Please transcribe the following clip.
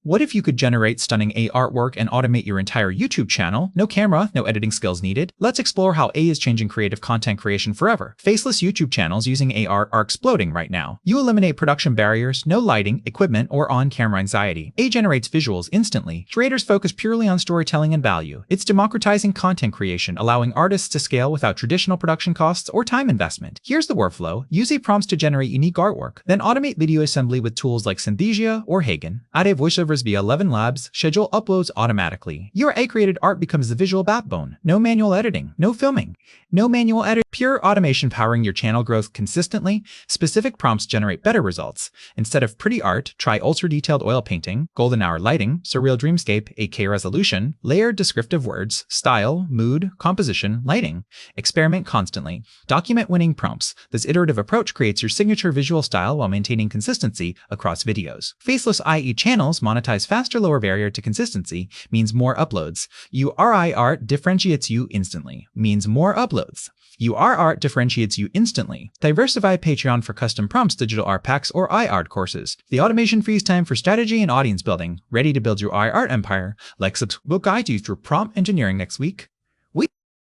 What if you could generate stunning AI artwork and automate your entire YouTube channel? No camera, no editing skills needed. Let's explore how AI is changing creative content creation forever. Faceless YouTube channels using AI art are exploding right now. You eliminate production barriers, no lighting, equipment, or on-camera anxiety. AI generates visuals instantly. Creators focus purely on storytelling and value. It's democratizing content creation, allowing artists to scale without traditional production costs or time investment. Here's the workflow. Use AI prompts to generate unique artwork. Then automate video assembly with tools like Synthesia or Hagen. Add AI voiceovers via 11 Labs. Schedule uploads automatically. Your AI-created art becomes the visual backbone. No manual editing. No filming. No manual edit. Pure automation powering your channel growth consistently. Specific prompts generate better results. Instead of pretty art, try ultra-detailed oil painting, golden hour lighting, surreal dreamscape, 8K resolution, layered descriptive words, style, mood, composition, lighting. Experiment constantly. Document winning prompts. This iterative approach creates your signature visual style while maintaining consistency across videos. Faceless IE channels monetize faster, lower barrier to consistency, means more uploads. URI art differentiates you instantly, means more uploads. UR art differentiates you instantly. Diversify Patreon for custom prompts, digital art packs, or iArt courses. The automation frees time for strategy and audience building. Ready to build your iArt empire? Like, subscribe, will guide you through prompt engineering next week.